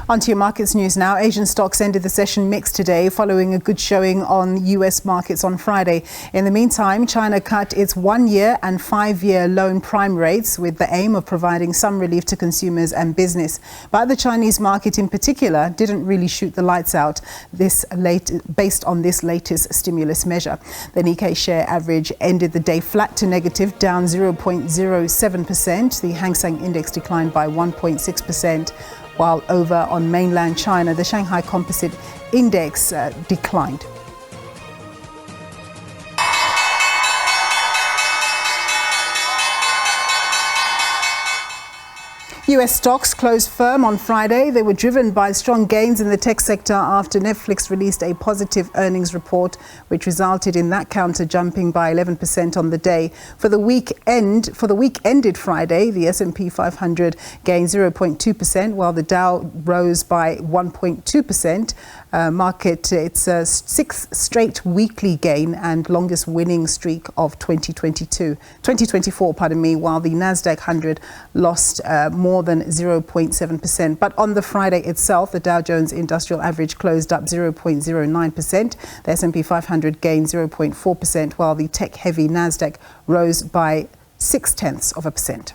On to your markets news now. Asian stocks ended the session mixed today following a good showing on US markets on Friday. In the meantime, China cut its 1-year and 5-year loan prime rates with the aim of providing some relief to consumers and business. But the Chinese market in particular didn't really shoot the lights out based on this latest stimulus measure. The Nikkei share average ended the day flat to negative, down 0.07%. The Hang Seng index declined by 1.6%. While over on mainland China, the Shanghai Composite Index declined. US stocks closed firm on Friday. They were driven by strong gains in the tech sector after Netflix released a positive earnings report, which resulted in that counter jumping by 11% on the day. For the week ended Friday, the S&P 500 gained 0.2%, while the Dow rose by 1.2%. Market its sixth straight weekly gain and longest winning streak of 2024, while the Nasdaq 100 lost more than 0.7%. But on the Friday itself, the Dow Jones Industrial Average closed up 0.09%. The S&P 500 gained 0.4%, while the tech-heavy Nasdaq rose by 0.6%.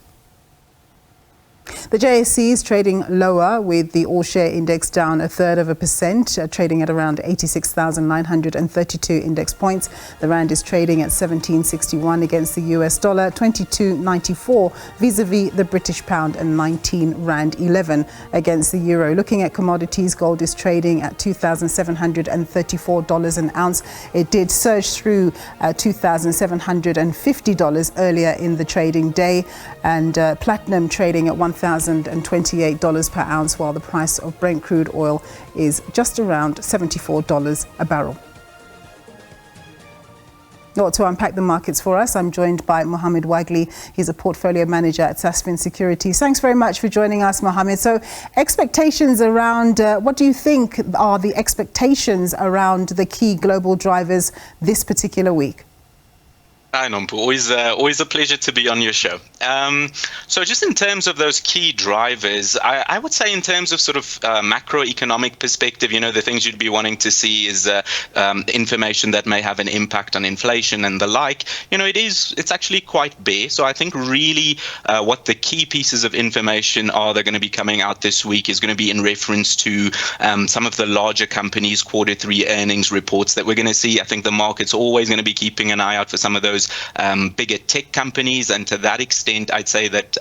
The JSE is trading lower, with the all-share index down 0.33%, trading at around 86,932 index points. The rand is trading at 17.61 against the US dollar, 22.94 vis-a-vis the British pound, and 19 rand 11 against the euro. Looking at commodities, gold is trading at $2,734 an ounce. It did surge through $2,750 earlier in the trading day, and platinum trading at $1,028 per ounce, while the price of Brent crude oil is just around $74 a barrel. Now, to unpack the markets for us, I'm joined by Mohammed Wagli. He's a portfolio manager at Sasfin Securities. Thanks very much for joining us, Mohammed. So, expectations around, what do you think are the expectations around the key global drivers this particular week? Hi, Nompu. Always a pleasure to be on your show. So just in terms of those key drivers, I would say in terms of sort of macroeconomic perspective, the things you'd be wanting to see is information that may have an impact on inflation and the like. It's actually quite bare. So I think really what the key pieces of information are that are going to be coming out this week is going to be in reference to some of the larger companies' Q3 earnings reports that we're going to see. I think the market's always going to be keeping an eye out for some of those bigger tech companies, and to that extent I'd say that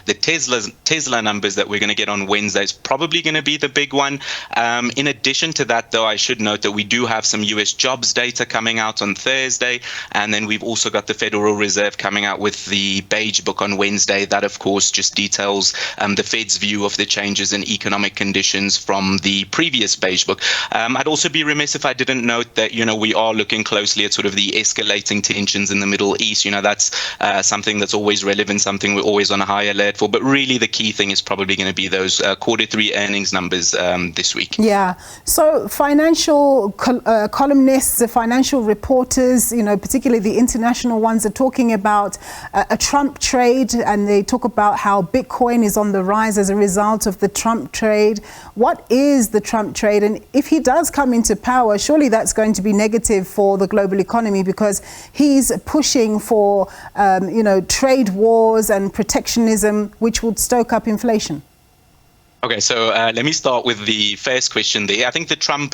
the Tesla numbers that we're going to get on Wednesday is probably going to be the big one. In addition to that, though, I should note that we do have some US jobs data coming out on Thursday, and then we've also got the Federal Reserve coming out with the Beige Book on Wednesday. That of course just details the Fed's view of the changes in economic conditions from the previous Beige Book. I'd also be remiss if I didn't note that we are looking closely at sort of the escalating tensions in the Middle East. That's something that's always relevant, something we're always on a high alert for. But really, the key thing is probably going to be those Q3 earnings numbers this week. Yeah. So financial columnists, financial reporters, particularly the international ones, are talking about a Trump trade, and they talk about how Bitcoin is on the rise as a result of the Trump trade. What is the Trump trade? And if he does come into power, surely that's going to be negative for the global economy, because he's pushing for, trade wars and protectionism, which would stoke up inflation. Okay, so let me start with the first question there. I think the Trump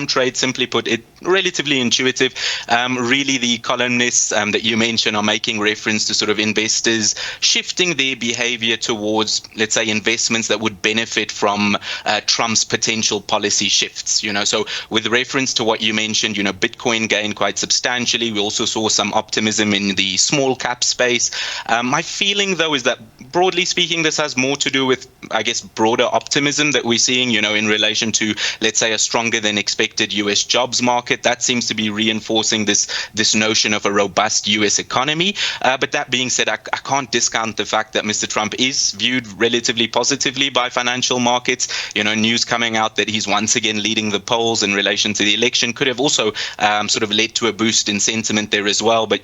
trade, simply put, it relatively intuitive. Really, the columnists that you mentioned are making reference to sort of investors shifting their behavior towards, let's say, investments that would benefit from Trump's potential policy shifts. So with reference to what you mentioned, Bitcoin gained quite substantially. We also saw some optimism in the small cap space. My feeling, though, is that broadly speaking, this has more to do with, I guess, broader optimism that we're seeing, in relation to, let's say, a stronger than expected US jobs market. market. That seems to be reinforcing this notion of a robust US economy. But that being said, I can't discount the fact that Mr. Trump is viewed relatively positively by financial markets. News coming out that he's once again leading the polls in relation to the election could have also sort of led to a boost in sentiment there as well. But,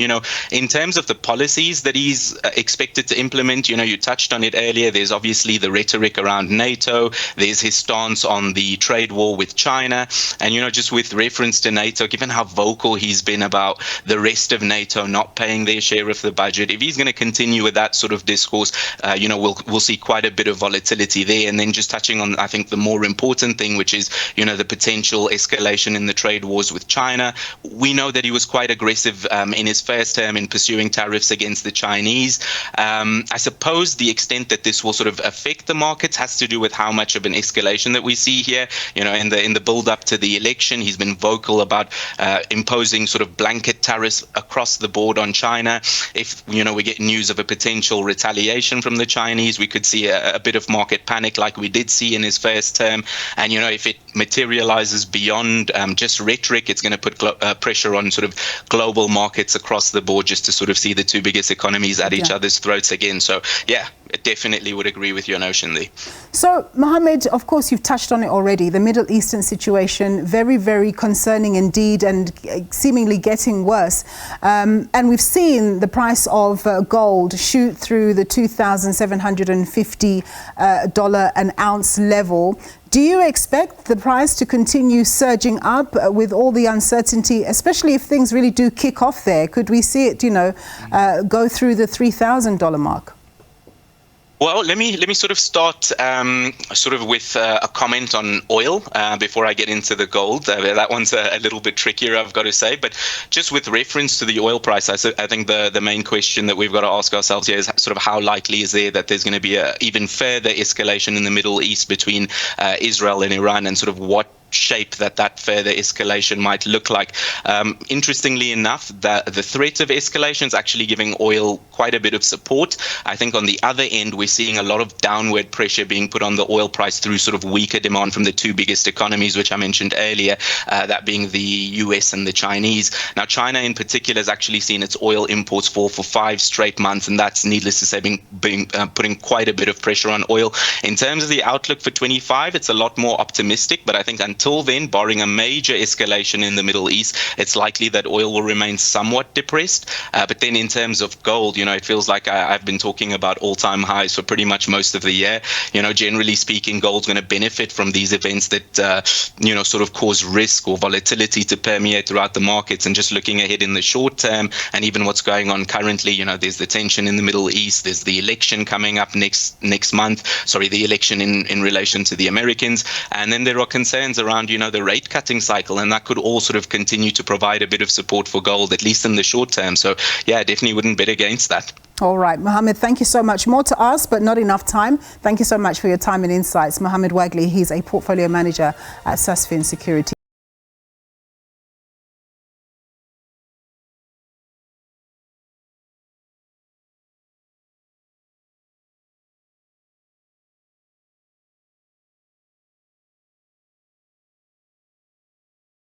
in terms of the policies that he's expected to implement, you touched on it earlier. There's obviously the rhetoric around NATO. There's his stance on the trade war with China. And, just with reference to NATO, given how vocal he's been about the rest of NATO not paying their share of the budget, if he's going to continue with that sort of discourse, we'll see quite a bit of volatility there. And then just touching on, I think, the more important thing, which is, the potential escalation in the trade wars with China. We know that he was quite aggressive in his first term in pursuing tariffs against the Chinese. I suppose the extent that this will sort of affect the markets has to do with how much of an escalation that we see here. In the build up to the election, he's been vocal about imposing sort of blanket tariffs across the board on China. If we get news of a potential retaliation from the Chinese, we could see a bit of market panic like we did see in his first term. And if it materializes beyond just rhetoric, it's going to put pressure on sort of global markets across the board, just to sort of see the two biggest economies at each other's throats again. So yeah, I definitely would agree with your notion there. So Mohammed, of course you've touched on it already, the Middle Eastern situation, very, very concerning indeed, and seemingly getting worse. And we've seen the price of gold shoot through the $2,750 an ounce level. Do you expect the price to continue surging up with all the uncertainty, especially if things really do kick off there? Could we see it, go through the $3,000 mark? Well, let me sort of start with a comment on oil before I get into the gold. That one's a little bit trickier, I've got to say. But just with reference to the oil price, I think the main question that we've got to ask ourselves here is sort of how likely is there that there's going to be a even further escalation in the Middle East between Israel and Iran, and sort of what shape that further escalation might look like. Interestingly enough, the threat of escalation is actually giving oil quite a bit of support. I think on the other end, we're seeing a lot of downward pressure being put on the oil price through sort of weaker demand from the two biggest economies, which I mentioned earlier, that being the US and the Chinese. Now, China in particular has actually seen its oil imports fall for 5 straight months, and that's, needless to say, putting quite a bit of pressure on oil. In terms of the outlook for 25, it's a lot more optimistic, but I think until then, barring a major escalation in the Middle East, it's likely that oil will remain somewhat depressed. But then in terms of gold, it feels like I've been talking about all-time highs for pretty much most of the year. Generally speaking, gold's going to benefit from these events that, sort of cause risk or volatility to permeate throughout the markets. And just looking ahead in the short term, and even what's going on currently, there's the tension in the Middle East, there's the election coming up next month, the election in relation to the Americans. And then there are concerns around, the rate cutting cycle, and that could all sort of continue to provide a bit of support for gold, at least in the short term. So yeah, I definitely wouldn't bet against that. All right, Mohammed, thank you so much. More to ask, but not enough time. Thank you so much for your time and insights. Mohammed Wagley, he's a portfolio manager at Sasfin Securities.